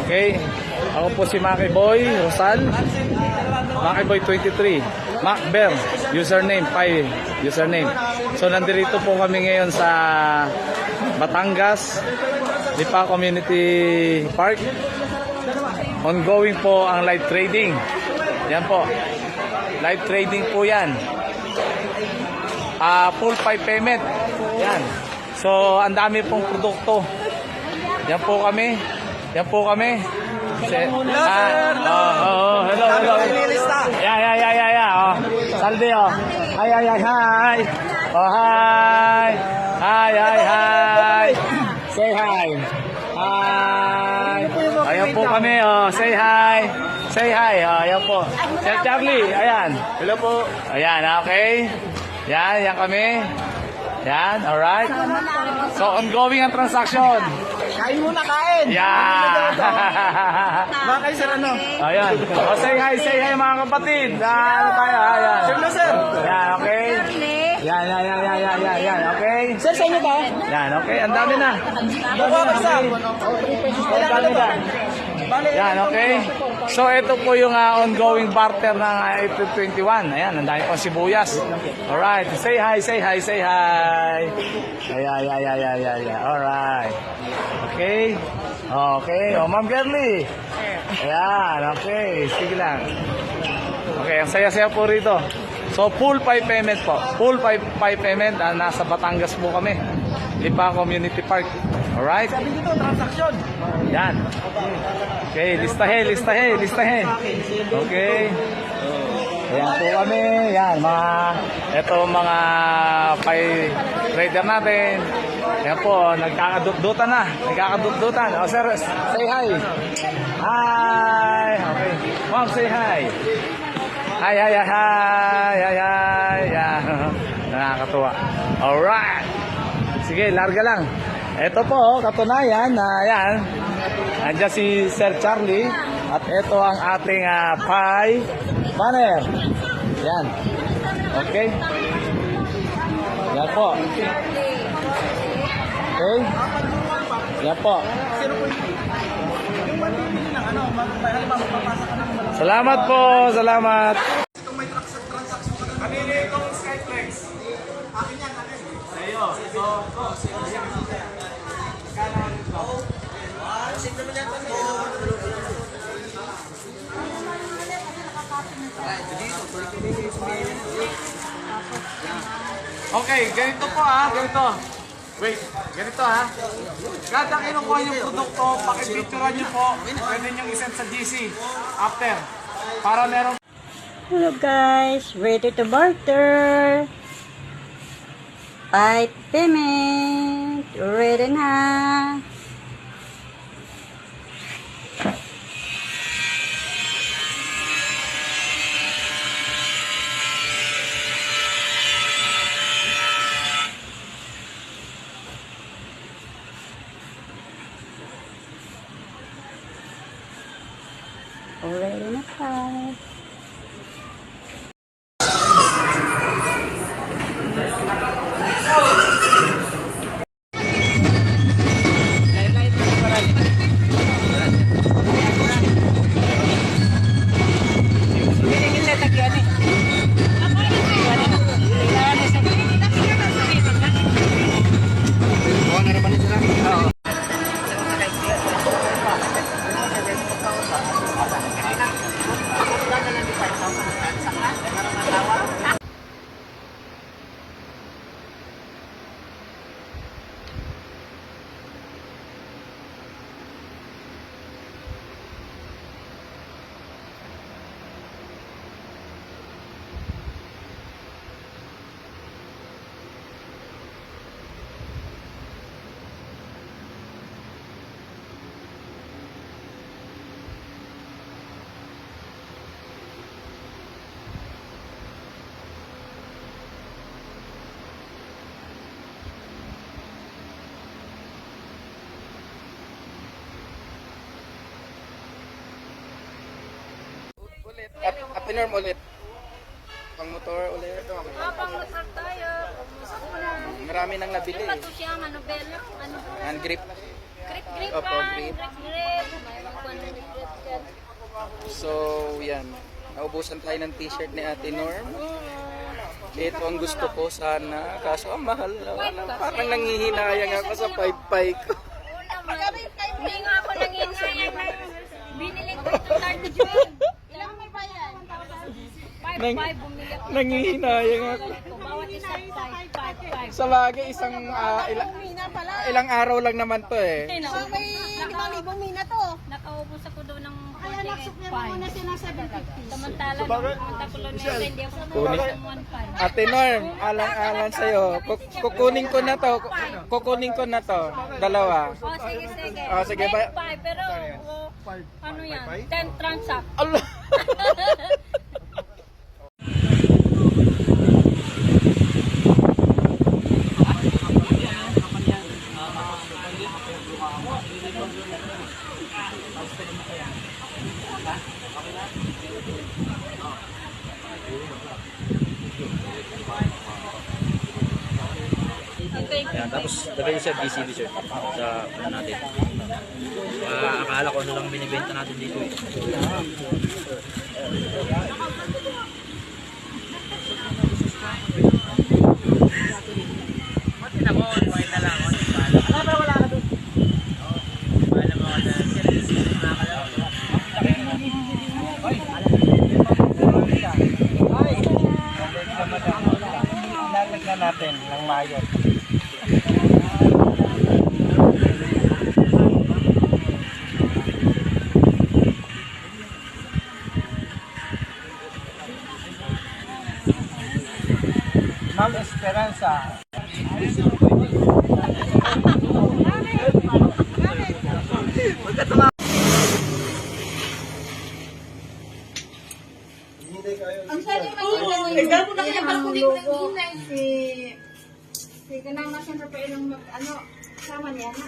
Okay? Ako po si Maki Boy Rosal. Maki Boy 23. Macber, username, Pi, username. So, nandito po kami ngayon sa Batangas, Lipa Community Park. Ongoing po ang live trading. Yan po. Live trading po yan. Full 5 payment. Yan. So, ang dami pong produkto. Yan po kami. Yan po kami. Hello, sir. Hello. Yeah. Salve, oh. Hi. Oh, hi. Hi. Say hi. Hi. Ayan po kami, oh. Say hi. Oh, ayan po. Sir Charlie, ayan. Hello po. Ayan, okay. Yan kami. Yan, alright. So, ongoing ang transaction. Kain muna, kain! Yeah! Mga kayo, sir, ano? Ayan. O, say hi mga kapatid. Ano tayo? Ayan. Sir, no, sir? Yan, okay? Yan, okay? Sir, sa inyo ba? Yan, okay? Ang dami na. Buka ka, sir. Ang dami na. Yan, okay? So, ito po yung ongoing barter ng April 21. Ayan, ang dami pang sibuyas. Alright. Say hi. Yeah. Alright. Okay. O, Ma'am Girly. Ayan, okay. Sige lang. Okay, ang saya-saya po rito. So, full 5 payment po. Full 5 payment. Nasa Batangas po kami. Lipa Community Park. Alright? Sabi dito, transaction. Yan. Okay, listahin. Okay. Ayan po kami. Yan, mga trader natin. Ayan po, nagkakadukdutan na. O, sir, say hi. Hi. Okay. Ma'am, say hi. Hi. Yan. Nakakatuwa. Alright. Sige, larga lang. Ito po, katunayan na yan. Nandiyan si Sir Charlie. At ito ang ating pie banner. Yan. Okay. Yan po. Okay. Yan po. Salamat po. Salamat. Kanina itong Skyflex. Akin yan. Sa'yo. Okay, ganito po ganito. Wait, ganito Kada kinukuha yung produkto, pakipicturean nyo po. Pwede nyo isend sa GC after. Para meron. Hello guys, ready to barter. 5 payment, ready na. Ready na tayo. Pinorm ulit. Pang motor ulit. Pang motor tayo. Marami nang nabili. Ano ba ito siya? Ano? Hand grip. Grip Opo, pa. grip. Grip. So, yan. Naubusan tayo ng t-shirt ni Ate Norm. Ito ang gusto ko sana. Kaso ang mahal na. Parang nangihinayang ako sa 5-5 ko. Hindi nga ako nanginayang. Binili ko ito 30 June. Ilang may bayan? 5-5 bumili ako. Nangihinayang ako. Bawat isa 5-5. Sa bagay, ilang araw lang naman to eh. Nakaubos ako doon ng 48.5. Samantala, pumunta ko lang nila, hindi ako Kunin. ng 1.5. Ate Norm, alang-alang sa'yo. Kukunin ko na to. Kukunin ko na to. Dalawa. Oh, sige, sige. Oh, sige, 10.5, pero ano yan? 10 transact. Allah! Ayan, tapos lagay niyo sir DCB sir sa ano natin. Akala ko ano lang binibenta natin dito eh. Lalagyan natin ng mayo. Ma'am Esperanza. Ang sabi mo yung gabo na kaya para kunin ng inay si kanang na siyempre pa ilang ano sama niya na.